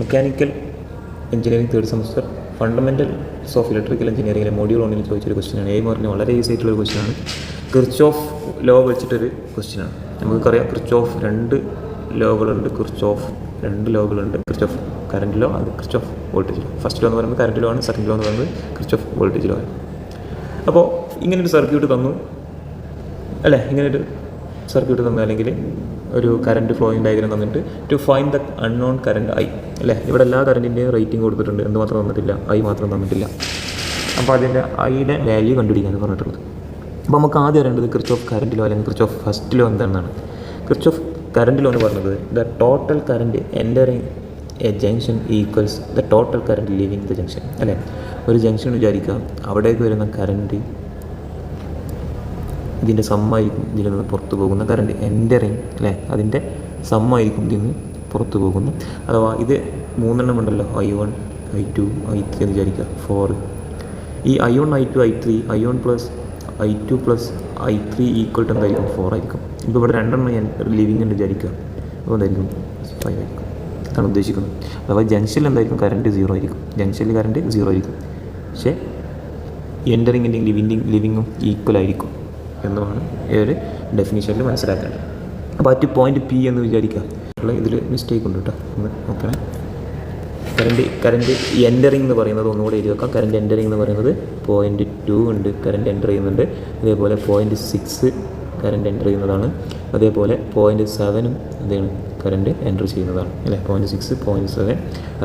Mechanical engineering third semester fundamentals of electrical എഞ്ചിനീയറിംഗിലെ module 1 ചോദിച്ചൊരു ക്വസ്റ്റ്യനാണ്. എ പറഞ്ഞ വളരെ ഈസി ആയിട്ടുള്ളൊരു ക്വസ്റ്റ്യനാണ്. കിർച്ചോഫ് ലോ വെച്ചിട്ടൊരു ക്വസ്റ്റ്യനാണ്. നമുക്കറിയാം കിർച്ചോഫ് രണ്ട് ലോകളുണ്ട്. കിർച്ചോഫ് കറണ്ട് ലോ, അത് Kirchhoff voltage law. First law എന്ന് പറയുമ്പോൾ കറണ്ട് ലോ ആണ്, സെക്കൻഡ് ലോ എന്ന് പറയുന്നത് കിർച്ചോഫ് വോൾട്ടേജ് ലോ ആണ്. അപ്പോൾ ഇങ്ങനൊരു സർക്യൂട്ട് തന്നു അല്ലേ, ഇങ്ങനൊരു സർക്യൂട്ട് തന്നു, അല്ലെങ്കിൽ ഒരു കറണ്ട് ഫ്ലോയിങ് ഡയഗ്രം തന്നിട്ട് to find the unknown current I അല്ലേ. ഇവിടെ എല്ലാ കറണ്ടിൻ്റെയും റേറ്റിംഗ് കൊടുത്തിട്ടുണ്ട്, എന്ത് മാത്രം തന്നിട്ടില്ല, ഐ മാത്രം തന്നിട്ടില്ല. അപ്പോൾ അതിൻ്റെ ഐയുടെ വാല്യൂ കണ്ടുപിടിക്കാനാണ് പറഞ്ഞിട്ടുള്ളത്. അപ്പോൾ നമുക്ക് ആദ്യം അറിയേണ്ടത് കിർച്ചോഫ് കറണ്ട് ലോ അല്ലെങ്കിൽ കിർച്ചോഫ് ഫസ്റ്റ് ലോ എന്താണെന്നാണ്. കിർച്ചോഫ് കറണ്ട് ലോ എന്ന് പറയുന്നത് the total current entering A junction equals the total current living the junction അല്ലേ. ഒരു ജംഗ്ഷൻ വിചാരിക്കുക, അവിടേക്ക് വരുന്ന കറണ്ട് ഇതിൻ്റെ സമ്മായിരിക്കും ഇതിൽ നിന്ന് പുറത്തു പോകുന്ന കറണ്ട് എൻ്ററിങ് അല്ലേ, അതിൻ്റെ സമ്മായിരിക്കും ഇതിൽ നിന്ന് പുറത്തു പോകുന്നു. അഥവാ ഇത് മൂന്നെണ്ണം ഉണ്ടല്ലോ, I1 I2 I3 എന്ന് വിചാരിക്കുക, 4. ഈ I1 I2 I3 I1 plus I2 plus I3 equal to എന്തായിരിക്കും, 4 ആയിരിക്കും. ഇപ്പോൾ ഇവിടെ രണ്ടെണ്ണം ലിവിങ് ഉണ്ട് വിചാരിക്കുക, അപ്പോൾ എന്തായിരിക്കും 5 ആയിരിക്കും. അതാണ് ഉദ്ദേശിക്കുന്നത്. അഥവാ ജംഗ്ഷനിൽ എന്തായിരിക്കും, കറണ്ട് 0 ആയിരിക്കും. ജംഗ്ഷനിൽ കറണ്ട് 0 ആയിരിക്കും, പക്ഷേ എൻ്ററിങ്ങിൻ്റെയും ലിവിങ്ങും ഈക്വൽ ആയിരിക്കും എന്നുമാണ് ഈ ഒരു ഡെഫിനിഷനിൽ മനസ്സിലാക്കേണ്ടത്. അപ്പോൾ അറ്റ് പോയിൻ്റ് പി എന്ന് വിചാരിക്കുക. ഇതിൽ മിസ്റ്റേക്ക് ഉണ്ട് കേട്ടോ, ഒന്ന് നോക്കണേ. കറണ്ട് എൻ്ററിങ് എന്ന് പറയുന്നത് ഒന്നുകൂടെ എഴുതി വെക്കാം. കറണ്ട് എൻ്ററിങ് എന്ന് പറയുന്നത് പോയിൻ്റ് 2 ഉണ്ട്, കറണ്ട് എൻ്റർ ചെയ്യുന്നുണ്ട്. അതേപോലെ പോയിൻ്റ് 6 കറണ്ട് എൻ്റർ ചെയ്യുന്നതാണ്. അതേപോലെ പോയിൻ്റ് 7 എന്താണ്, കറണ്ട് എൻ്റർ ചെയ്യുന്നതാണ് അല്ലേ. പോയിൻ്റ് 6 പോയിൻ്റ് 7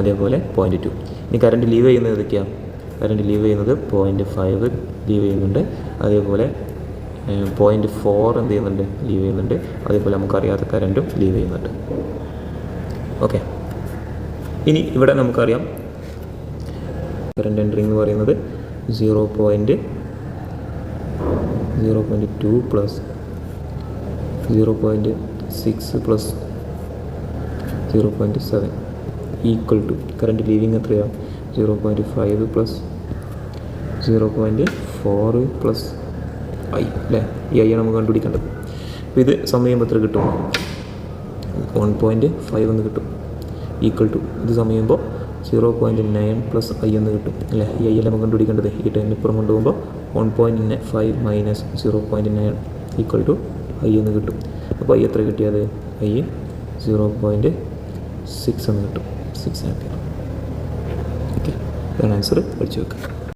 അതേപോലെ പോയിൻ്റ് 2. ഇനി കറണ്ട് ലീവ് ചെയ്യുന്നത് ഏതൊക്കെയാണ്? കറണ്ട് ലീവ് ചെയ്യുന്നത് പോയിൻ്റ് 5 ലീവ് ചെയ്യുന്നുണ്ട്. അതേപോലെ പോയിൻ്റ് 4 എന്ത് ചെയ്യുന്നുണ്ട്, ലീവ് ചെയ്യുന്നുണ്ട്. അതേപോലെ നമുക്കറിയാത്ത കറണ്ടും ലീവ് ചെയ്യുന്നുണ്ട്. ഓക്കെ, ഇനി ഇവിടെ നമുക്കറിയാം കറണ്ട് എൻട്രിങ് എന്ന് പറയുന്നത് 0.2 plus 0.6 plus 0.7 equal to current leaving എത്രയാണ്, 0.5 പ്ലസ് 0.4 പ്ലസ് ഐ അല്ലേ. ഈ ഐ ആണ് നമുക്ക് കണ്ടുപിടിക്കേണ്ടത്. അപ്പോൾ ഇത് സമയം ചെയ്യുമ്പോൾ എത്ര കിട്ടും, 1.5 എന്ന് കിട്ടും, ഈക്വൽ ടു ഇത് സമയം ചെയ്യുമ്പോൾ 0.9 പ്ലസ് ഐ എന്ന് കിട്ടും അല്ലേ. ഈ ഐ അല്ല നമുക്ക് കണ്ടുപിടിക്കേണ്ടത്. ഈ ടൈമിനിപ്പുറം കൊണ്ടുപോകുമ്പോൾ 1.5 മൈനസ് 0.9 ഈക്വൽ ടു ഐ എന്ന് കിട്ടും. അപ്പോൾ ഐ എത്ര കിട്ടിയത്, ഐ 0.6 എന്ന് കിട്ടും, 6 ആംപിയർ. ഓക്കെ, ഇതാണ് ആൻസർ, പഠിച്ചു വെക്കാം.